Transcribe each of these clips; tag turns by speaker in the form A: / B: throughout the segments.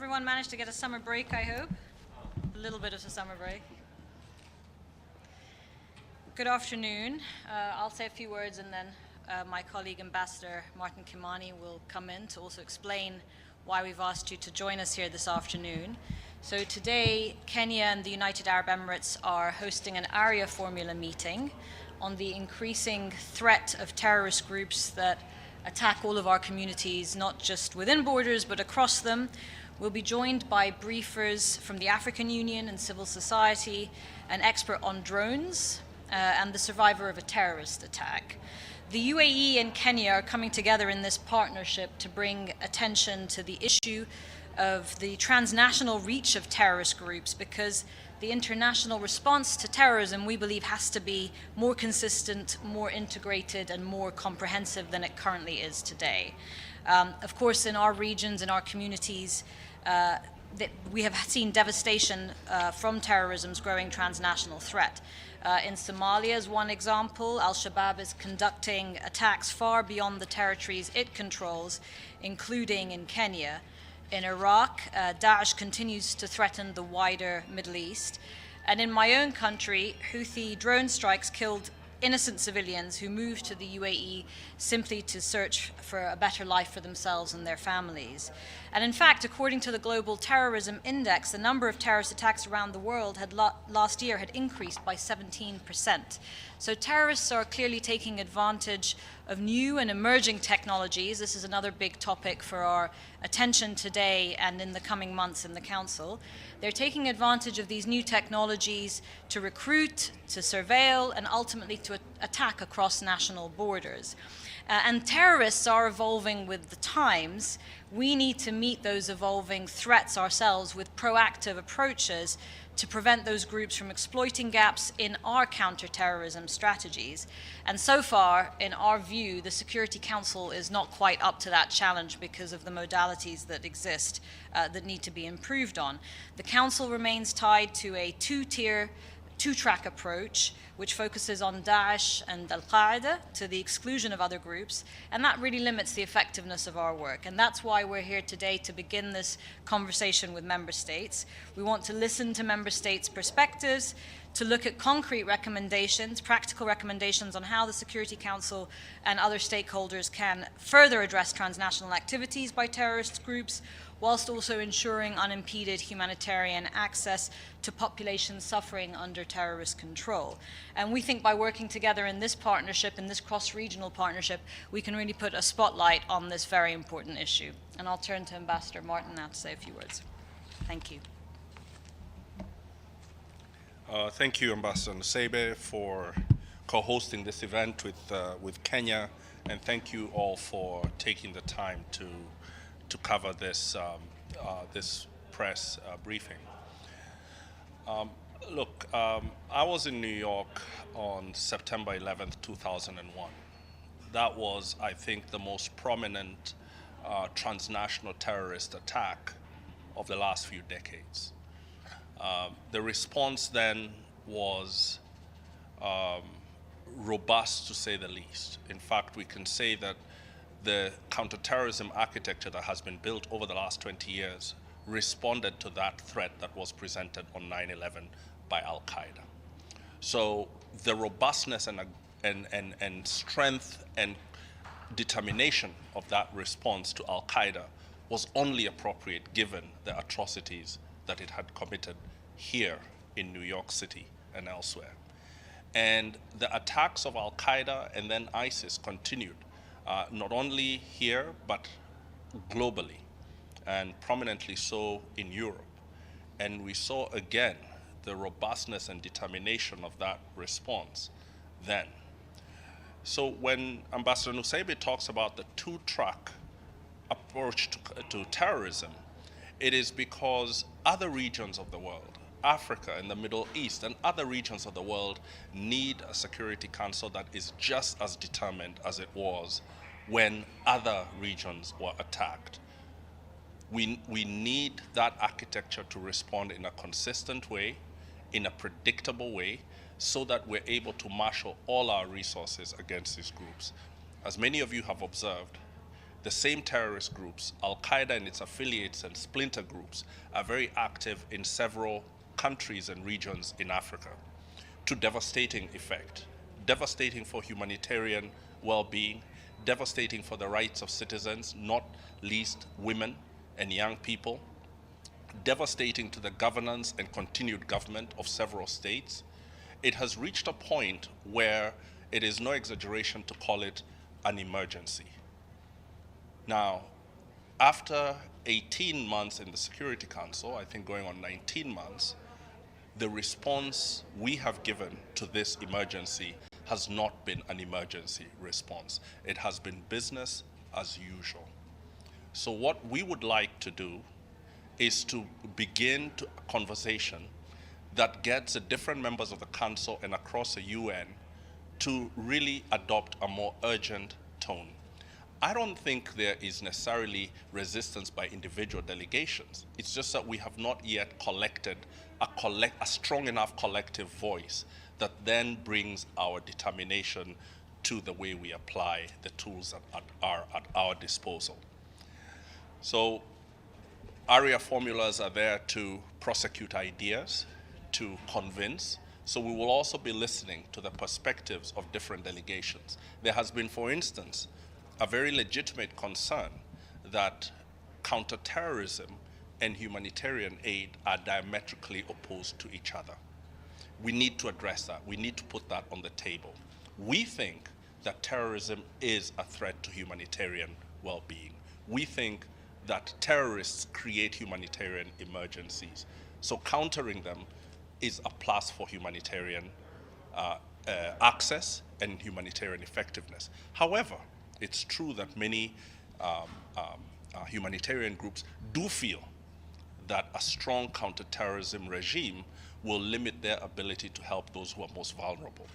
A: Everyone managed to get a summer break, I hope? A little bit of a summer break. Good afternoon. I'll say a few words and then my colleague Ambassador Martin Kimani will come in to also explain why we've asked you to join us here this afternoon. So today, Kenya and the United Arab Emirates are hosting an Arria-formula meeting on the increasing threat of terrorist groups that attack all of our communities, not just within borders, but across them. We'll be joined by briefers from the African Union and civil society, an expert on drones, and the survivor of a terrorist attack. The UAE and Kenya are coming together in this partnership to bring attention to the issue of the transnational reach of terrorist groups, because the international response to terrorism, we believe, has to be more consistent, more integrated, and more comprehensive than it currently is today. Of course, in our regions, in our communities, we have seen devastation from terrorism's growing transnational threat. In Somalia, as one example, Al-Shabaab is conducting attacks far beyond the territories it controls, including in Kenya. In Iraq, Daesh continues to threaten the wider Middle East. And in my own country, Houthi drone strikes killed innocent civilians who moved to the UAE simply to search for a better life for themselves and their families. And in fact, according to the Global Terrorism Index, the number of terrorist attacks around the world last year had increased by 17%. So terrorists are clearly taking advantage of new and emerging technologies. This is another big topic for our attention today and in the coming months in the Council. They're taking advantage of these new technologies to recruit, to surveil, and ultimately to attack across national borders. And terrorists are evolving with the times. We need to meet those evolving threats ourselves with proactive approaches to prevent those groups from exploiting gaps in our counter-terrorism strategies. And so far, in our view, the Security Council is not quite up to that challenge because of the modalities that exist that need to be improved on. The Council remains tied to a two-track approach, which focuses on Daesh and Al-Qaeda to the exclusion of other groups, and that really limits the effectiveness of our work. And that's why we're here today, to begin this conversation with member states. We want to listen to member states' perspectives, to look at concrete recommendations, practical recommendations on how the Security Council and other stakeholders can further address transnational activities by terrorist groups, whilst also ensuring unimpeded humanitarian access to populations suffering under terrorist control. And we think by working together in this partnership, in this cross-regional partnership, we can really put a spotlight on this very important issue. And I'll turn to Ambassador Martin now to say a few words. Thank you.
B: Thank you, Ambassador Nusseibeh, for co-hosting this event with Kenya, and thank you all for taking the time to cover this this press briefing. Look, I was in New York on September 11th, 2001. That was, I think, the most prominent transnational terrorist attack of the last few decades. The response then was robust, to say the least. In fact, we can say that the counterterrorism architecture that has been built over the last 20 years responded to that threat that was presented on 9/11 by Al-Qaeda. So the robustness and strength and determination of that response to Al-Qaeda was only appropriate given the atrocities that it had committed here in New York City and elsewhere. And the attacks of Al-Qaeda and then ISIS continued, not only here, but globally, and prominently so in Europe. And we saw again the robustness and determination of that response then. So when Ambassador Nusseibeh talks about the two-track approach to terrorism, it is because other regions of the world, Africa and the Middle East and other regions of the world, need a Security Council that is just as determined as it was when other regions were attacked. We need that architecture to respond in a consistent way, in a predictable way, so that we're able to marshal all our resources against these groups. As many of you have observed, the same terrorist groups, Al-Qaeda and its affiliates and splinter groups, are very active in several countries and regions in Africa to devastating effect. Devastating for humanitarian well-being, devastating for the rights of citizens, not least women and young people, devastating to the governance and continued government of several states. It has reached a point where it is no exaggeration to call it an emergency. Now, after 18 months in the Security Council, I think going on 19 months, the response we have given to this emergency has not been an emergency response. It has been business as usual. So what we would like to do is to begin a conversation that gets the different members of the Council and across the UN to really adopt a more urgent tone. I don't think there is necessarily resistance by individual delegations. It's just that we have not yet collected a strong enough collective voice that then brings our determination to the way we apply the tools that are at our disposal. So Arria-formulas are there to prosecute ideas, to convince. So we will also be listening to the perspectives of different delegations. There has been, for instance, a very legitimate concern that counter-terrorism and humanitarian aid are diametrically opposed to each other. We need to address that. We need to put that on the table. We think that terrorism is a threat to humanitarian well-being. We think that terrorists create humanitarian emergencies. So countering them is a plus for humanitarian access and humanitarian effectiveness. However, it's true that many humanitarian groups do feel that a strong counter-terrorism regime will limit their ability to help those who are most vulnerable.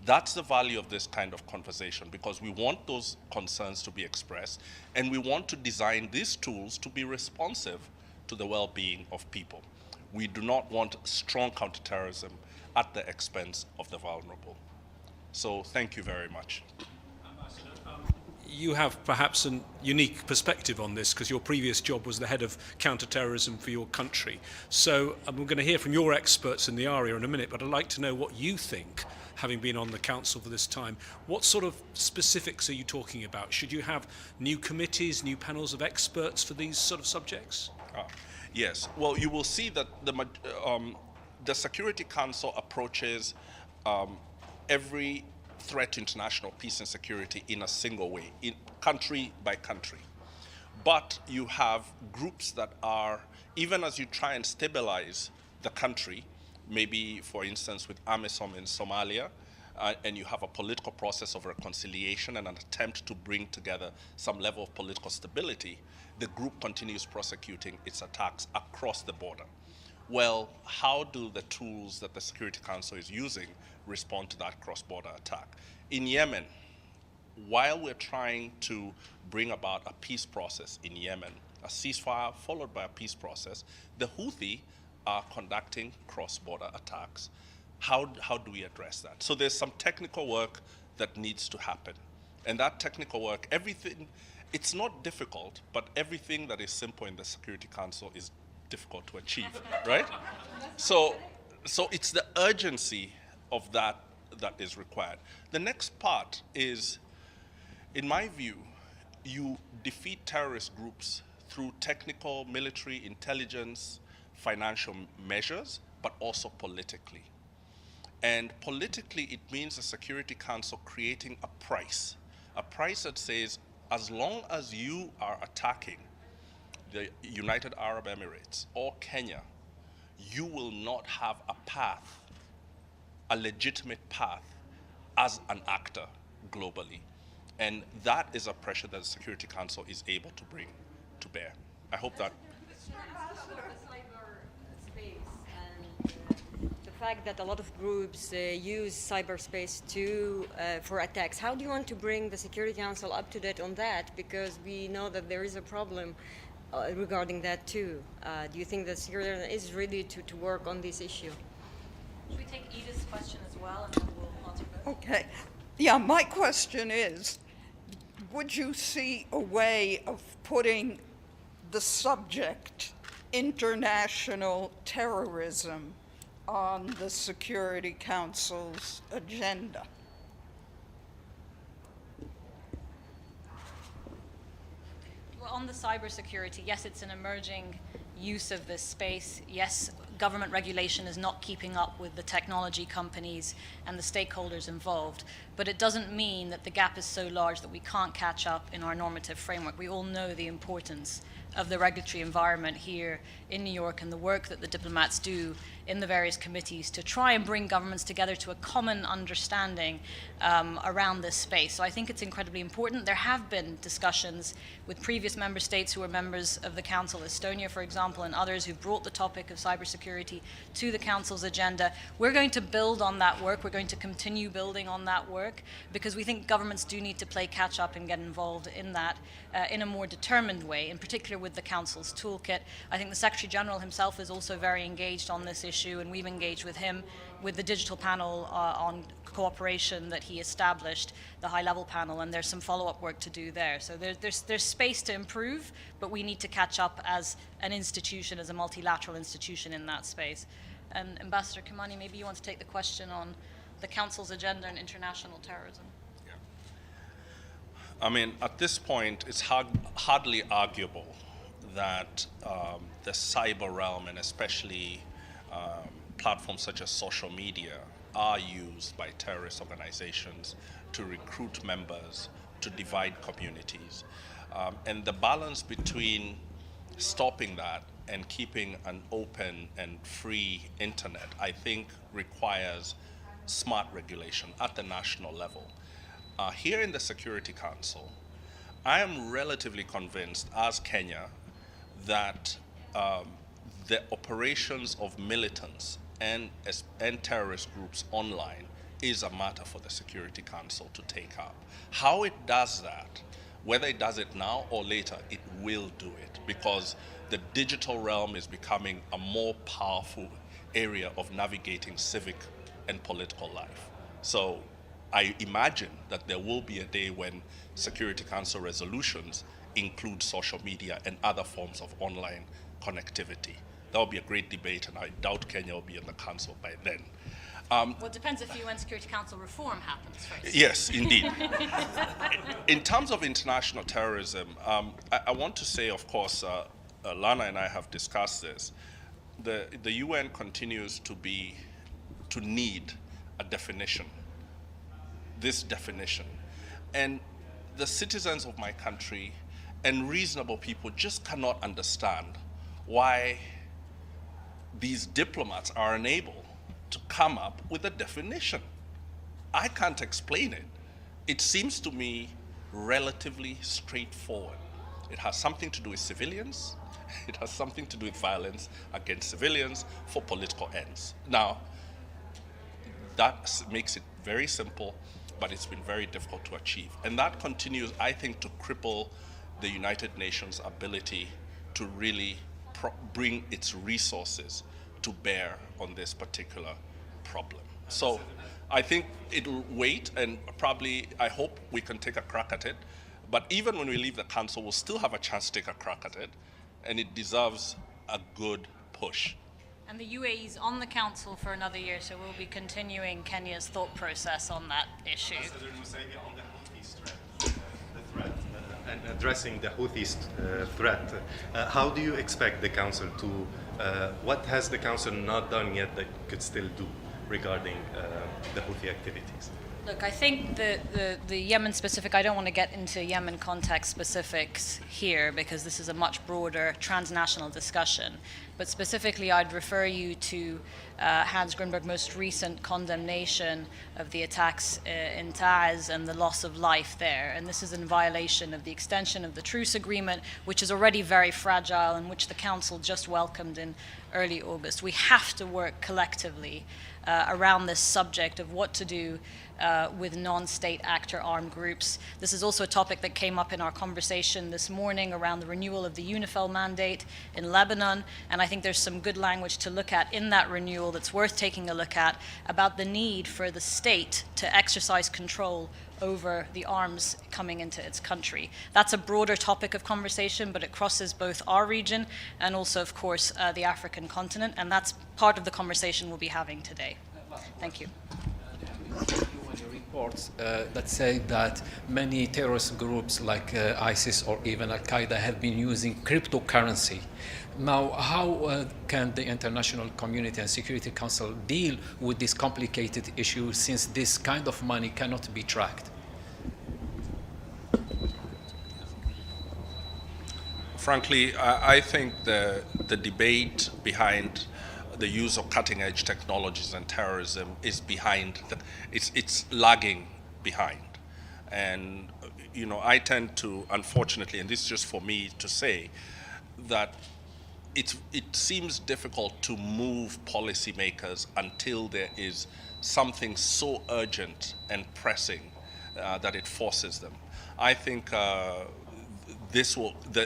B: That's the value of this kind of conversation, because we want those concerns to be expressed, and we want to design these tools to be responsive to the well-being of people. We do not want strong counter-terrorism at the expense of the vulnerable. So thank you very much.
C: You have perhaps a unique perspective on this because your previous job was the head of counter-terrorism for your country. So we're going to hear from your experts in the area in a minute, but I'd like to know what you think, having been on the council for this time. What sort of specifics are you talking about? Should you have new committees, new panels of experts for these sort of subjects?
B: Yes. Well, you will see that the Security Council approaches every threat to international peace and security in a single way, in country by country. But you have groups that are, even as you try and stabilize the country, maybe for instance with AMISOM in Somalia, and you have a political process of reconciliation and an attempt to bring together some level of political stability, the group continues prosecuting its attacks across the border. Well, how do the tools that the Security Council is using respond to that cross-border attack? In Yemen, while we're trying to bring about a peace process in Yemen, a ceasefire followed by a peace process, the Houthi are conducting cross-border attacks. How do we address that? So there's some technical work that needs to happen. And that technical work, everything, it's not difficult, but everything that is simple in the Security Council is difficult to achieve, right? So it's the urgency of that is required. The next part is, in my view, you defeat terrorist groups through technical, military, intelligence, financial measures, but also politically. And politically, it means the Security Council creating a price that says, as long as you are attacking the United Arab Emirates or Kenya, you will not have a path, a legitimate path as an actor globally. And that is a pressure that the Security Council is able to bring to bear. I hope that.
D: The fact that a lot of groups use cyberspace for attacks. How do you want to bring the Security Council up to date on that? Because we know that there is a problem regarding that too. Do you think that Security is ready to work on this issue?
A: Should we take Edith's question as well, and then we'll answer both?
E: Okay. Yeah, my question is, would you see a way of putting the subject, international terrorism, on the Security Council's agenda?
A: Well, on the cybersecurity, yes, it's an emerging use of this space. Yes, government regulation is not keeping up with the technology companies and the stakeholders involved, but it doesn't mean that the gap is so large that we can't catch up in our normative framework. We all know the importance of the regulatory environment here in New York and the work that the diplomats do in the various committees to try and bring governments together to a common understanding around this space. So I think it's incredibly important. There have been discussions with previous member states who were members of the Council, Estonia, for example, and others who brought the topic of cybersecurity to the Council's agenda. We're going to build on that work. We're going to continue building on that work because we think governments do need to play catch up and get involved in that in a more determined way, in particular with the Council's toolkit. I think the Secretary General himself is also very engaged on this issue, and we've engaged with him with the digital panel on cooperation that he established, the high-level panel, and there's some follow-up work to do there. So there's space to improve, but we need to catch up as an institution, as a multilateral institution in that space. And Ambassador Kimani, maybe you want to take the question on the Council's agenda and international terrorism.
B: I mean, at this point, it's hardly arguable that the cyber realm, and especially platforms such as social media, are used by terrorist organizations to recruit members, to divide communities. And the balance between stopping that and keeping an open and free internet, I think, requires smart regulation at the national level. Here in the Security Council, I am relatively convinced, as Kenya, that the operations of militants and terrorist groups online is a matter for the Security Council to take up. How it does that, whether it does it now or later, it will do it, because the digital realm is becoming a more powerful area of navigating civic and political life. So I imagine that there will be a day when Security Council resolutions include social media and other forms of online connectivity. That will be a great debate, and I doubt Kenya will be in the Council by then.
A: Well, it depends if UN Security Council reform happens first.
B: Yes, indeed. In terms of international terrorism, I want to say, of course, Lana and I have discussed this. The UN continues to need a definition, this definition. And the citizens of my country and reasonable people just cannot understand why these diplomats are unable to come up with a definition. I can't explain it. It seems to me relatively straightforward. It has something to do with civilians. It has something to do with violence against civilians for political ends. Now, that makes it very simple, but it's been very difficult to achieve. And that continues, I think, to cripple the United Nations' ability to really bring its resources to bear on this particular problem. So I think it'll wait, and probably, I hope we can take a crack at it. But even when we leave the Council, we'll still have a chance to take a crack at it, and it deserves a good push.
A: And the UAE is on the Council for another year, so we'll be continuing Kenya's thought process on that issue.
F: Ambassador Nusseibeh, on the Houthis threat, and addressing the Houthis threat, how do you expect the Council to, what has the Council not done yet that could still do regarding the Houthi activities?
A: Look, I think the Yemen specific, I don't want to get into Yemen context specifics here because this is a much broader transnational discussion. But specifically, I'd refer you to Hans Grunberg's most recent condemnation of the attacks in Taiz and the loss of life there. And this is in violation of the extension of the truce agreement, which is already very fragile and which the Council just welcomed in early August. We have to work collectively around this subject of what to do with non-state actor armed groups. This is also a topic that came up in our conversation this morning around the renewal of the UNIFIL mandate in Lebanon, and I think there's some good language to look at in that renewal that's worth taking a look at about the need for the state to exercise control over the arms coming into its country. That's a broader topic of conversation, but it crosses both our region and also, of course, the African continent, and that's part of the conversation we'll be having today. Thank you.
G: Reports that say that many terrorist groups like ISIS or even Al-Qaeda have been using cryptocurrency. Now, how can the international community and Security Council deal with this complicated issue, since this kind of money cannot be tracked?
B: Frankly, I think the debate behind the use of cutting-edge technologies and terrorism is behind, it's lagging behind. And, you know, I tend to, unfortunately, and this is just for me to say, that it seems difficult to move policymakers until there is something so urgent and pressing that it forces them. I think the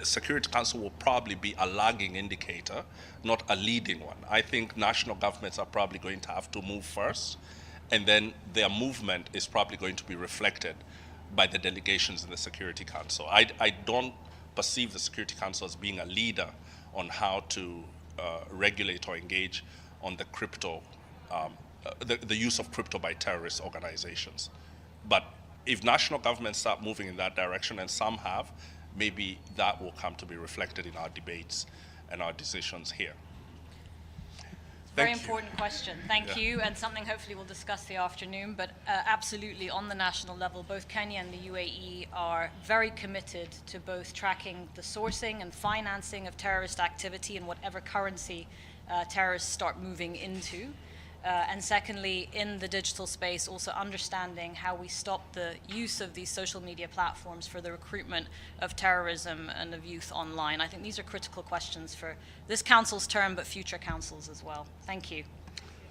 B: Security Council will probably be a lagging indicator, not a leading one. I think national governments are probably going to have to move first, and then their movement is probably going to be reflected by the delegations in the Security Council. I don't perceive the Security Council as being a leader on how to regulate or engage on the crypto, the use of crypto by terrorist organizations. But if national governments start moving in that direction, and some have, maybe that will come to be reflected in our debates and our decisions here.
A: Very important question. Thank you, and something hopefully we'll discuss this afternoon, but absolutely on the national level, both Kenya and the UAE are very committed to both tracking the sourcing and financing of terrorist activity in whatever currency terrorists start moving into. And secondly, in the digital space, also understanding how we stop the use of these social media platforms for the recruitment of terrorism and of youth online. I think these are critical questions for this council's term, but future councils as well. Thank you.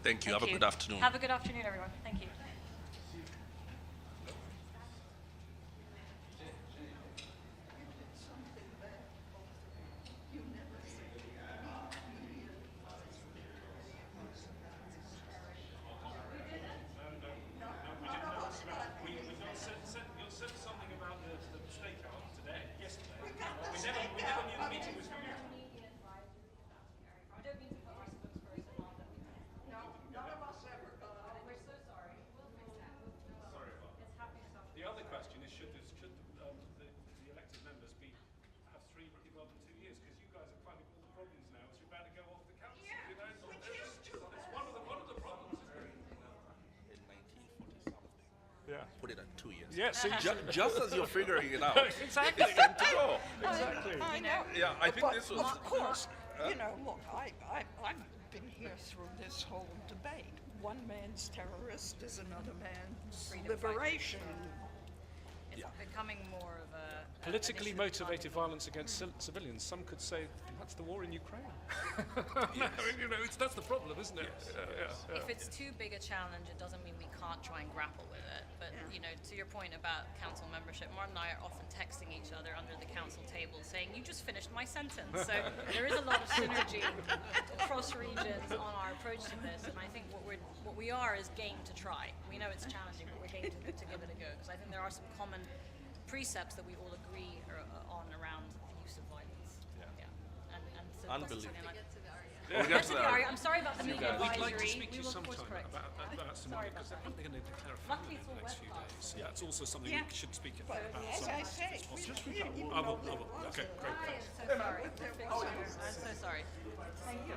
B: Thank you. Have a good afternoon.
A: Have a good afternoon, everyone. Thank you.
C: You said something about the Stakeout today, yesterday. We never knew the meeting was coming. The other question is, should the elected members have 3 people up in 2 years? Because you guys are finding all the problems now as you're about to go off the council.
E: Yeah,
C: you know,
E: which is
C: it's one of the problems.
B: In 1940 something.
C: Yeah.
B: Put it at 2 years.
C: Yeah, so
B: Just as you're figuring it out,
C: exactly.
B: it's time to go.
C: Exactly.
E: I know.
B: Yeah, I think
E: But
B: this was.
E: of course, you know, look, I've been here through this whole debate. One man's terrorist is another man's liberation.
A: It's becoming more of a
C: Politically motivated violence against civilians. Some could say that's the war in Ukraine. No, you know, that's the problem, isn't it?
A: If it's too big a challenge, it doesn't mean we can't try and grapple with it. But, you know, to your point about council membership, Martin and I are often texting each other under the council table saying, you just finished my sentence. So there is a lot of synergy across regions on our approach to this. And I think what we are is game to try. We know it's challenging, but we're game to give it a go. Because I think there are some common precepts that we all agree on around the use of violence. And so
B: Unbelievable.
A: We'll get to the Arria. I'm sorry about the media advisory.
C: We'd like to speak to you
A: We will, of course,
C: sometime
A: correct.
C: about some more, because I think they're going to declare a family in the next few days. Yeah, it's also something we should speak about.
E: As I say,
C: I will. Okay, great. Thanks.
A: I'm so sorry. I'm so sorry. Thank you.